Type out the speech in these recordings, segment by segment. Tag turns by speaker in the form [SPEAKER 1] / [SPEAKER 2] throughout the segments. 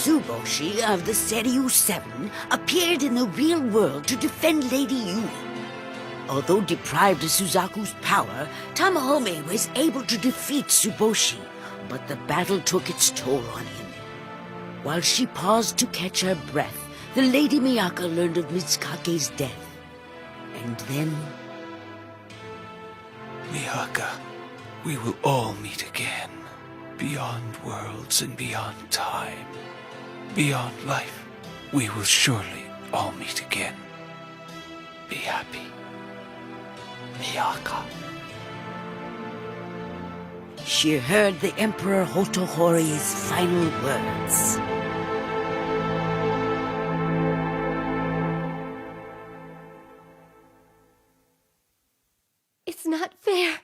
[SPEAKER 1] Tsuboshi of the Seiryu 7 appeared in the real world to defend Lady Yuugi. Although deprived of Suzaku's power, Tamahome was able to defeat Tsuboshi, but the battle took its toll on him. While she paused to catch her breath, the Lady Miyaka learned of Mitsukake's death. And then...
[SPEAKER 2] Miyaka, we will all meet again. Beyond worlds and beyond time. Beyond life, we will surely all meet again. Be happy. Miyaka.
[SPEAKER 1] She heard the Emperor Hotohori's final words.
[SPEAKER 3] It's not fair.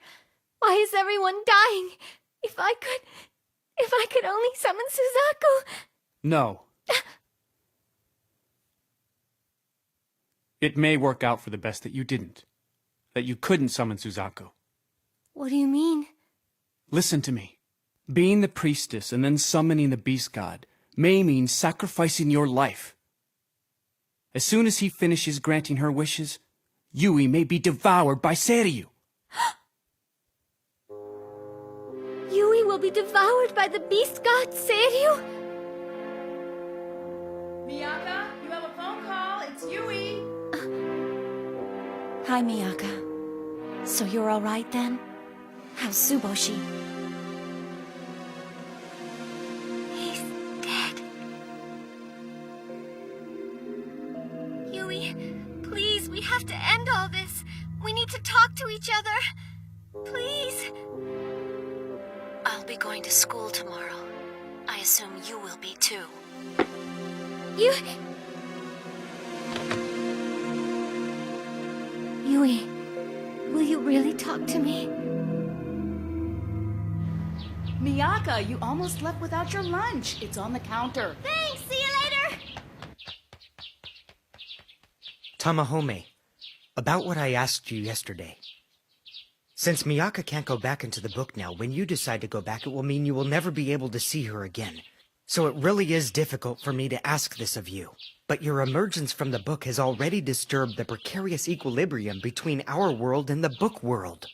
[SPEAKER 3] Why is everyone dying? If I could only summon Suzaku.
[SPEAKER 4] No. It may work out for the best that you didn't. That you couldn't summon Suzaku.
[SPEAKER 3] What do you mean?
[SPEAKER 4] Listen to me. Being the priestess and then summoning the beast god may mean sacrificing your life. As soon as he finishes granting her wishes, Yui may be devoured by Seiryu.
[SPEAKER 3] Yui will be devoured by the beast god Seiryu?
[SPEAKER 5] Miyaka, you have a phone call. It's Yui.
[SPEAKER 3] Hi, Miyaka. So you're all right then? How's Tsuboshi? He's dead. Yui, please, we have to end all this. We need to talk to each other. Please. I'll be going to school tomorrow. I assume you will be too. Yui, will you really talk to me?
[SPEAKER 5] Miyaka, you almost left without your lunch. It's on the counter.
[SPEAKER 3] Thanks, see you later!
[SPEAKER 6] Tamahome, about what I asked you yesterday. Since Miyaka can't go back into the book now, when you decide to go back, it will mean you will never be able to see her again. So it really is difficult for me to ask this of you. But your emergence from the book has already disturbed the precarious equilibrium between our world and the book world.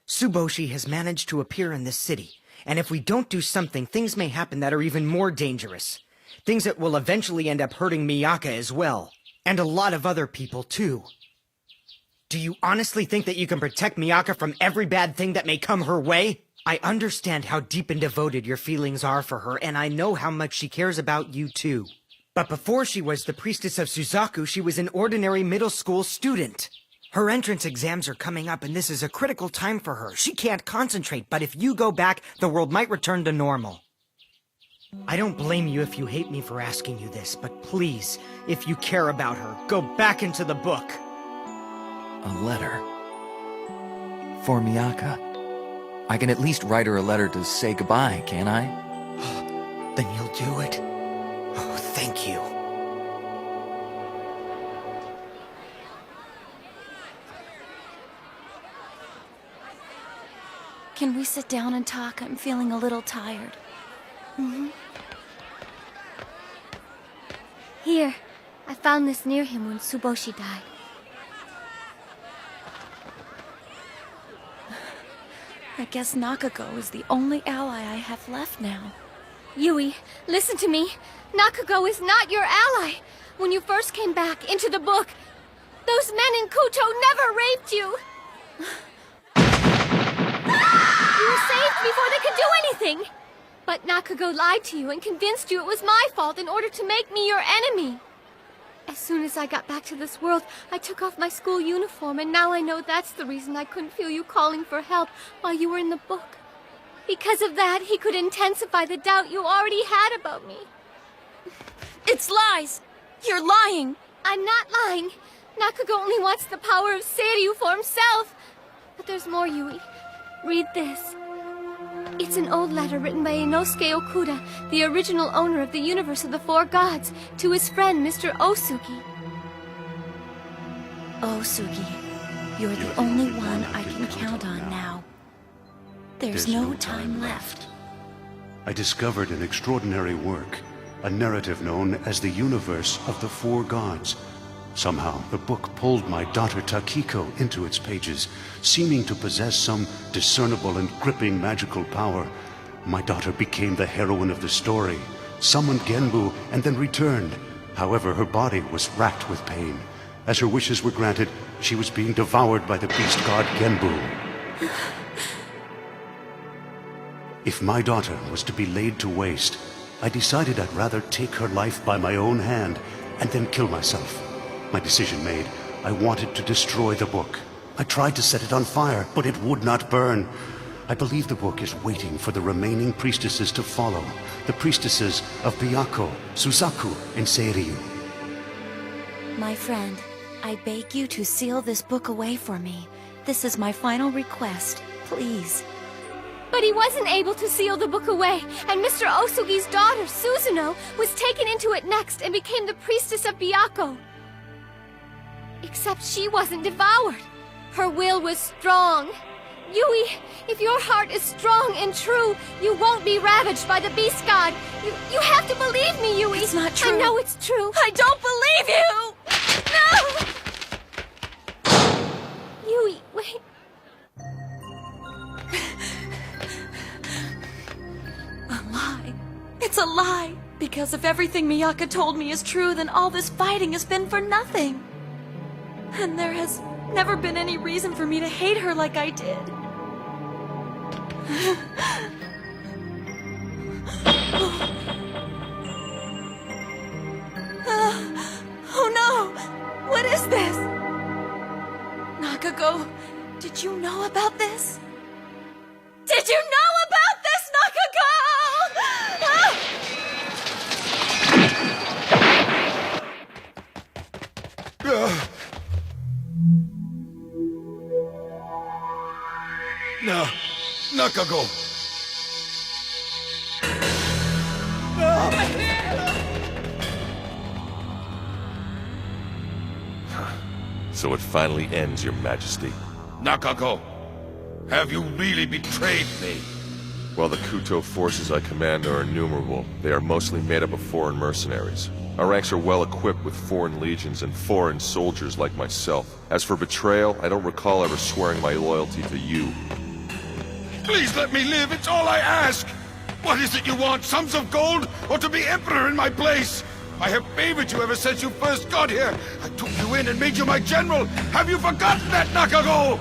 [SPEAKER 6] Tsuboshi has managed to appear in this city, and if we don't do something, things may happen that are even more dangerous. Things that will eventually end up hurting Miyaka as well, and a lot of other people too. Do you honestly think that you can protect Miyaka from every bad thing that may come her way? I understand how deep and devoted your feelings are for her, and I know how much she cares about you too. But before she was the priestess of Suzaku, she was an ordinary middle school student. Her entrance exams are coming up, and this is a critical time for her. She can't concentrate, but if you go back, the world might return to normal. I don't blame you if you hate me for asking you this, but please, if you care about her, go back into the book.
[SPEAKER 7] A letter? For Miyaka? I can at least write her a letter to say goodbye, can't I?
[SPEAKER 6] Then you'll do it. Oh, thank you.
[SPEAKER 3] Can we sit down and talk? I'm feeling a little tired. Here, I found this near him when Tsuboshi died. I guess Nakago is the only ally I have left now. Yui, listen to me. Nakago is not your ally. When you first came back into the book, those men in Kuto never raped you. You were saved before they could do anything. But Nakago lied to you and convinced you it was my fault in order to make me your enemy. As soon as I got back to this world, I took off my school uniform, and now I know that's the reason I couldn't feel you calling for help while you were in the book. Because of that, he could intensify the doubt you already had about me.
[SPEAKER 8] It's lies! You're lying!
[SPEAKER 3] I'm not lying. Nakago only wants the power of Seiryu for himself. But there's more, Yui. Read this. It's an old letter written by Inosuke Okuda, the original owner of the universe of the four gods, to his friend, Mr. Osugi. Osugi, you're the only one I can count on now. There's no time left.
[SPEAKER 9] I discovered an extraordinary work. a narrative known as the universe of the four gods. Somehow, the book pulled my daughter Takiko into its pages, seeming to possess some discernible and gripping magical power. My daughter became the heroine of the story, summoned Genbu, and then returned. However, her body was racked with pain. As her wishes were granted, she was being devoured by the beast god Genbu. If my daughter was to be laid to waste, I decided I'd rather take her life by my own hand and then kill myself. My decision made, I wanted to destroy the book. I tried to set it on fire, but it would not burn. I believe the book is waiting for the remaining priestesses to follow. The priestesses of Byakuo, Suzaku, and Seiryu.
[SPEAKER 8] My friend, I beg you to seal this book away for me. This is my final request. Please.
[SPEAKER 3] But he wasn't able to seal the book away, and Mr. Osugi's daughter, Suzuno, was taken into it next and became the priestess of Byakuo. Except she wasn't devoured. Her will was strong. Yui, if your heart is strong and true, you won't be ravaged by the beast god. You have to believe me, Yui.
[SPEAKER 8] It's not true.
[SPEAKER 3] I know it's true.
[SPEAKER 8] I don't believe you!
[SPEAKER 3] No! Yui, wait.
[SPEAKER 8] A lie. It's a lie. Because if everything Miyaka told me is true, then all this fighting has been for nothing. And there has never been any reason for me to hate her like I did. Oh no! What is this? Nakago, did you know about this? Did you know about this, Nakago?
[SPEAKER 2] No, Nakago.
[SPEAKER 10] So it finally ends, Your Majesty.
[SPEAKER 2] Nakago, have you really betrayed me?
[SPEAKER 10] While the Kuto forces I command are innumerable, they are mostly made up of foreign mercenaries. Our ranks are well equipped with foreign legions and foreign soldiers like myself. As for betrayal, I don't recall ever swearing my loyalty to you.
[SPEAKER 2] Please let me live, it's all I ask! What is it you want, sums of gold, or to be emperor in my place? I have favored you ever since you first got here. I took you in and made you my general. Have you forgotten that, Nakago?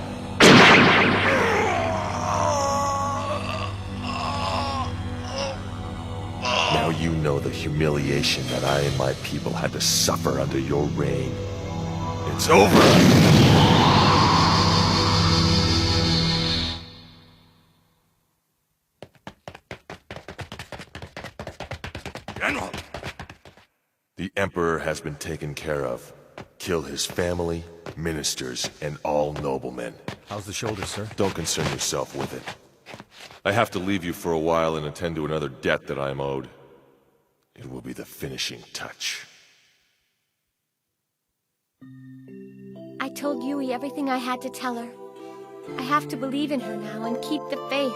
[SPEAKER 10] Now you know the humiliation that I and my people had to suffer under your reign. It's over!
[SPEAKER 2] General!
[SPEAKER 10] The Emperor has been taken care of. Kill his family, ministers, and all noblemen.
[SPEAKER 7] How's the shoulder, sir?
[SPEAKER 10] Don't concern yourself with it. I have to leave you for a while and attend to another debt that I am owed. It will be the finishing touch.
[SPEAKER 3] I told Yui everything I had to tell her. I have to believe in her now and keep the faith.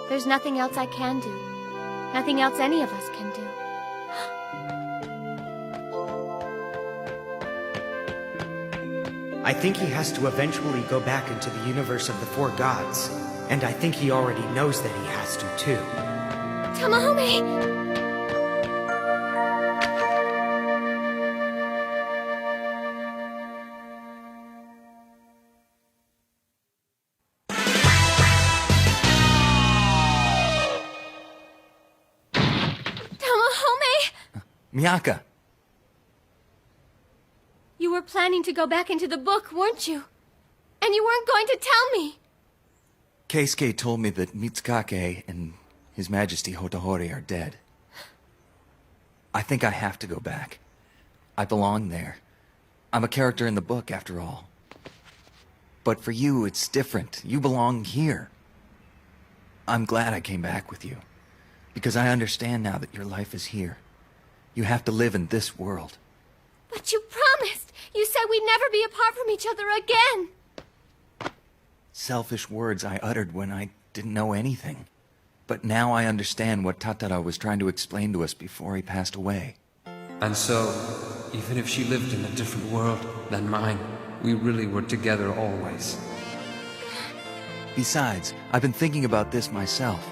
[SPEAKER 3] There's nothing else I can do. Nothing else any of us can do.
[SPEAKER 6] I think he has to eventually go back into the universe of the four gods. And I think he already knows that he has to, too.
[SPEAKER 3] Tamahome!
[SPEAKER 7] Miyaka!
[SPEAKER 3] You were planning to go back into the book, weren't you? And you weren't going to tell me!
[SPEAKER 7] Keisuke told me that Mitsukake and His Majesty Hotohori are dead. I think I have to go back. I belong there. I'm a character in the book, after all. But for you, it's different. You belong here. I'm glad I came back with you. Because I understand now that your life is here. You have to live in this world.
[SPEAKER 3] But you promised! You said we'd never be apart from each other again!
[SPEAKER 7] Selfish words I uttered when I didn't know anything. But now I understand what Tatara was trying to explain to us before he passed away.
[SPEAKER 11] And so, even if she lived in a different world than mine, we really were together always.
[SPEAKER 7] Besides, I've been thinking about this myself.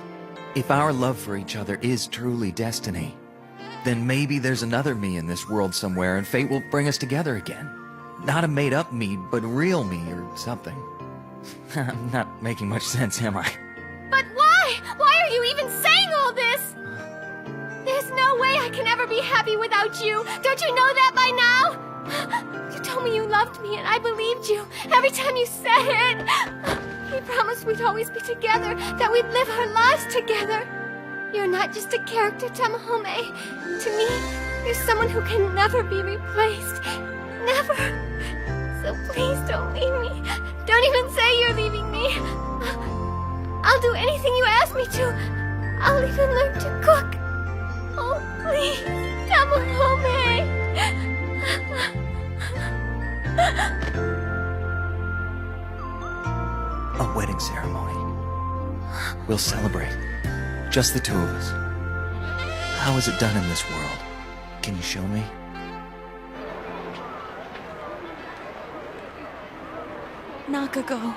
[SPEAKER 7] If our love for each other is truly destiny, then maybe there's another me in this world somewhere and fate will bring us together again. Not a made-up me, but real me or something. I'm not making much sense, am I?
[SPEAKER 3] But why? Why are you even saying all this? There's no way I can ever be happy without you. Don't you know that by now? You told me you loved me and I believed you every time you said it. We promised we'd always be together, that we'd live our lives together. You're not just a character, Tamahome. To me, you're someone who can never be replaced. Never. So please don't leave me. Don't even say you're leaving me. I'll do anything you ask me to. I'll even learn to cook. Oh, please, Tamahome.
[SPEAKER 7] A wedding ceremony. We'll celebrate. Just the two of us. How is it done in this world? Can you show me?
[SPEAKER 8] Nakago.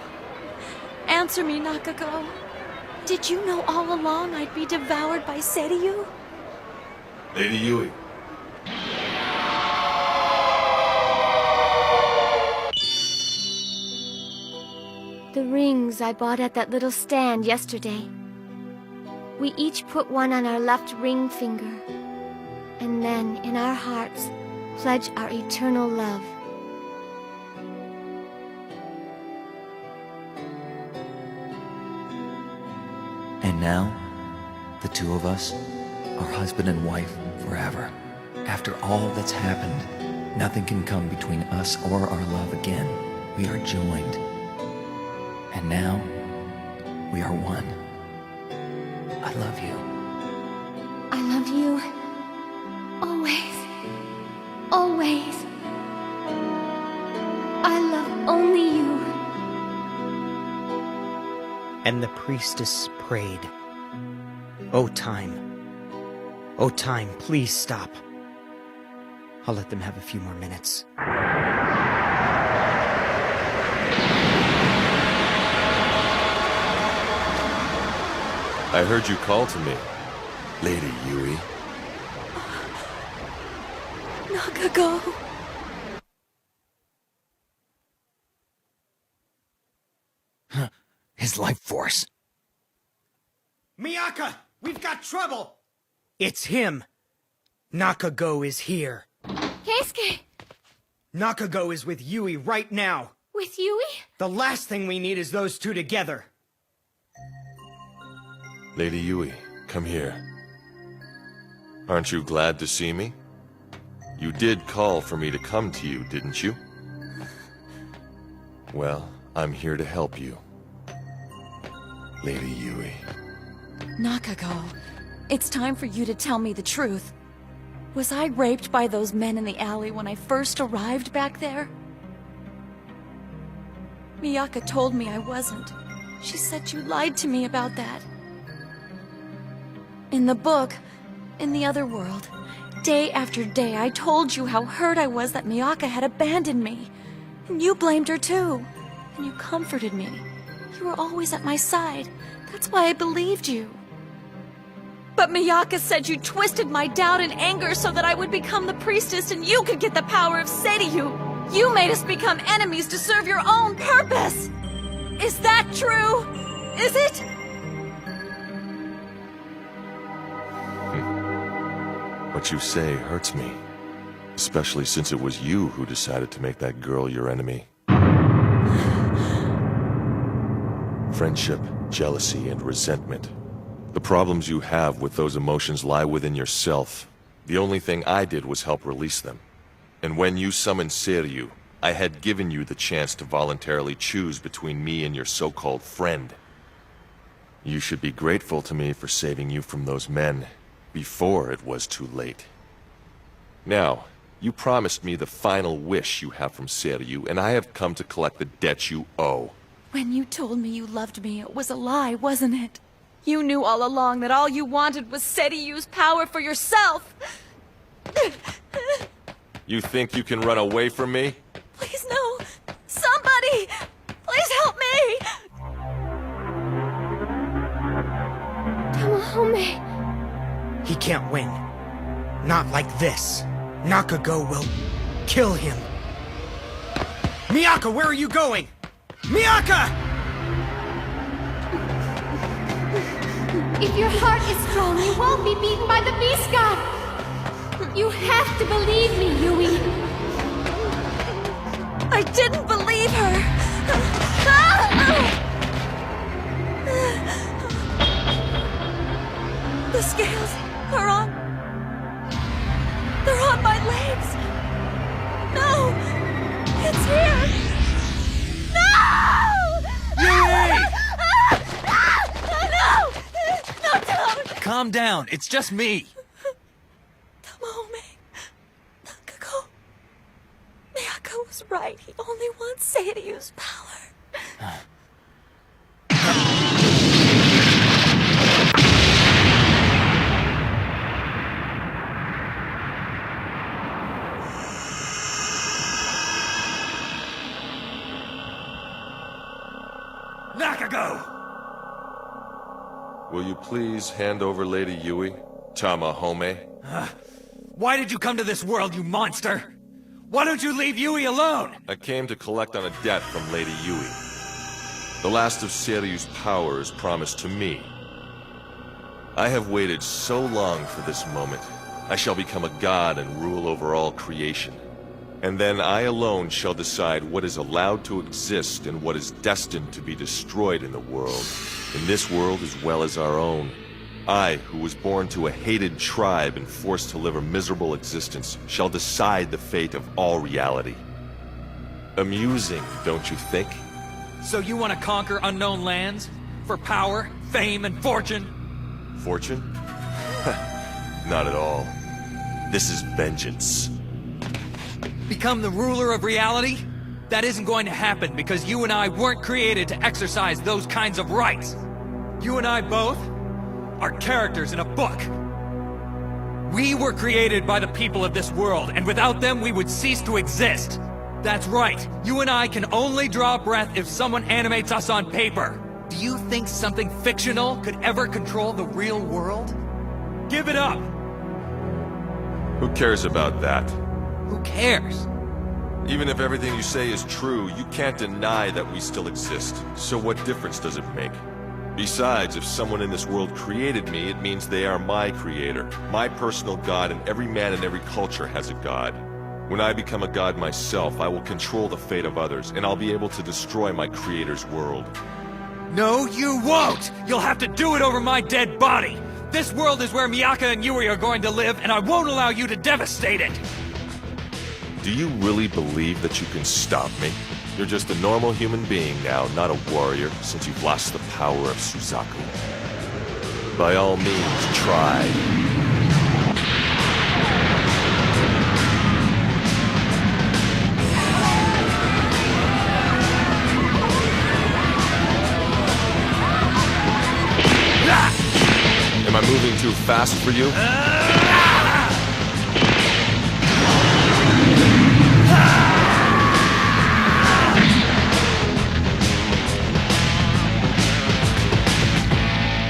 [SPEAKER 8] Answer me, Nakago. Did you know all along I'd be devoured by Seiryu?
[SPEAKER 10] Lady Yui.
[SPEAKER 3] The rings I bought at that little stand yesterday. We each put one on our left ring finger, and then, in our hearts, pledge our eternal love.
[SPEAKER 7] And now, the two of us are husband and wife forever. After all that's happened, nothing can come between us or our love again. We are joined. And now, we are one. I love you.
[SPEAKER 3] I love you. Always. Always. I love only you.
[SPEAKER 6] And the priestess prayed. Oh, time. Oh, time, please stop. I'll let them have a few more minutes.
[SPEAKER 10] I heard you call to me, Lady Yui.
[SPEAKER 8] Nakago.
[SPEAKER 7] His life force.
[SPEAKER 6] Miyaka! We've got trouble! It's him! Nakago is here.
[SPEAKER 3] Keisuke!
[SPEAKER 6] Nakago is with Yui right now.
[SPEAKER 3] With Yui?
[SPEAKER 6] The last thing we need is those two together.
[SPEAKER 10] Lady Yui, come here. Aren't you glad to see me? You did call for me to come to you, didn't you? Well, I'm here to help you. Lady Yui.
[SPEAKER 8] Nakago, it's time for you to tell me the truth. Was I raped by those men in the alley when I first arrived back there? Miyaka told me I wasn't. She said you lied to me about that. In the book, in the other world, day after day I told you how hurt I was that Miyaka had abandoned me. And you blamed her too. And you comforted me. You were always at my side. That's why I believed you. But Miyaka said you twisted my doubt and anger so that I would become the priestess and you could get the power of Seiryu. You made us become enemies to serve your own purpose. Is that true? Is it?
[SPEAKER 10] What you say hurts me. Especially since it was you who decided to make that girl your enemy. Friendship, jealousy, and resentment. The problems you have with those emotions lie within yourself. The only thing I did was help release them. And when you summoned Seiryu, I had given you the chance to voluntarily choose between me and your so-called friend. You should be grateful to me for saving you from those men, before it was too late. Now, you promised me the final wish you have from Seiryu, and I have come to collect the debt you owe.
[SPEAKER 8] When you told me you loved me, it was a lie, wasn't it? You knew all along that all you wanted was Seiyu's power for yourself.
[SPEAKER 10] You think you can run away from me?
[SPEAKER 8] Please, no. Somebody! Please help me!
[SPEAKER 3] Tamahome.
[SPEAKER 6] He can't win. Not like this. Nakago will kill him. Miyaka, where are you going? Miyaka!
[SPEAKER 3] If your heart is strong, you won't be beaten by the Beast God. You have to believe me, Yui.
[SPEAKER 8] I didn't believe her. The scales are on. They're on my legs. No! It's here! No!
[SPEAKER 7] Yui!
[SPEAKER 8] No! No, don't!
[SPEAKER 7] Calm down. It's just me.
[SPEAKER 8] Tamahome. Nakago. Miyako was right. He only wants Seiyu's power.
[SPEAKER 7] Nakago!
[SPEAKER 10] Will you please hand over Lady Yui? Tamahome?
[SPEAKER 7] Why did you come to this world, you monster? Why don't you leave Yui alone?
[SPEAKER 10] I came to collect on a debt from Lady Yui. The last of Seiryu's power is promised to me. I have waited so long for this moment. I shall become a god and rule over all creation. And then I alone shall decide what is allowed to exist and what is destined to be destroyed in the world. In this world as well as our own. I, who was born to a hated tribe and forced to live a miserable existence, shall decide the fate of all reality. Amusing, don't you think?
[SPEAKER 7] So you want to conquer unknown lands? For power, fame, and fortune?
[SPEAKER 10] Fortune? Not at all. This is vengeance.
[SPEAKER 7] Become the ruler of reality? That isn't going to happen because you and I weren't created to exercise those kinds of rights. You and I both are characters in a book. We were created by the people of this world, and without them we would cease to exist. That's right. You and I can only draw breath if someone animates us on paper. Do you think something fictional could ever control the real world? Give it up!
[SPEAKER 10] Who cares about that?
[SPEAKER 7] Who cares?
[SPEAKER 10] Even if everything you say is true, you can't deny that we still exist. So what difference does it make? Besides, if someone in this world created me, it means they are my creator, my personal god, and every man in every culture has a god. When I become a god myself, I will control the fate of others, and I'll be able to destroy my creator's world.
[SPEAKER 7] No, you won't! You'll have to do it over my dead body! This world is where Miyaka and Yui are going to live, and I won't allow you to devastate it!
[SPEAKER 10] Do you really believe that you can stop me? You're just a normal human being now, not a warrior, since you've lost the power of Suzaku. By all means, try. Am I moving too fast for you?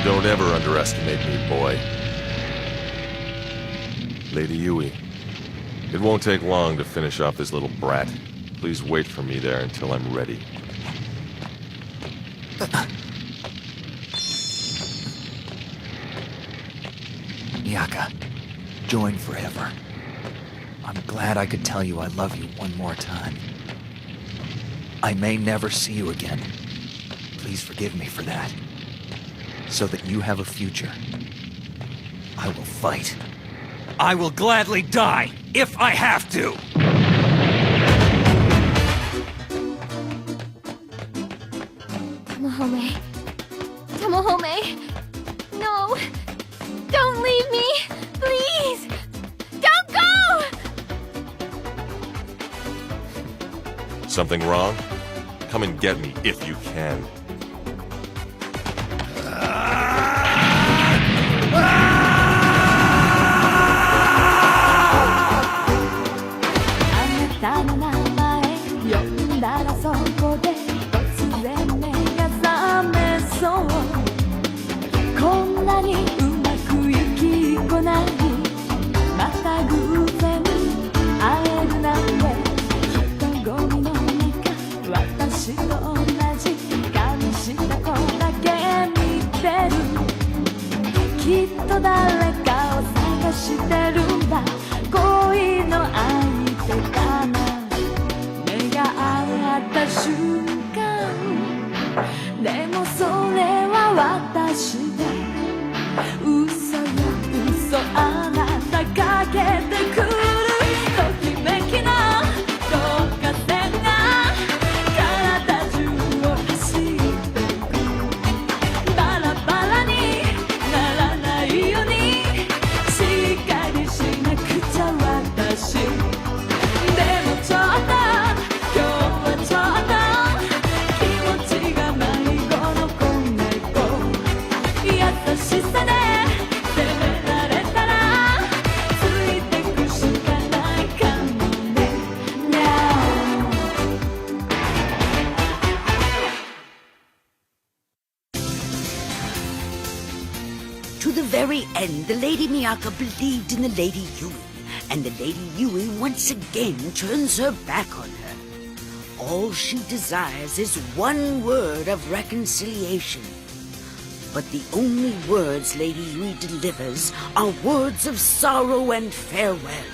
[SPEAKER 10] Don't ever underestimate me, boy. Lady Yui, it won't take long to finish off this little brat. Please wait for me there until I'm ready.
[SPEAKER 7] Miyaka, join forever. I'm glad I could tell you I love you one more time. I may never see you again. Please forgive me for that. So that you have a future. I will fight. I will gladly die, if I have to!
[SPEAKER 3] Tamahome. Tamahome. No. Don't leave me. Please. Don't go!
[SPEAKER 10] Something wrong? Come and get me if you can.
[SPEAKER 1] very end, the Lady Miyaka believed in the Lady Yui, and the Lady Yui once again turns her back on her. All she desires is one word of reconciliation. But the only words Lady Yui delivers are words of sorrow and farewell.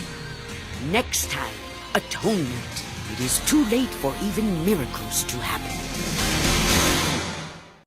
[SPEAKER 1] Next time, Atonement. It is too late for even miracles to happen.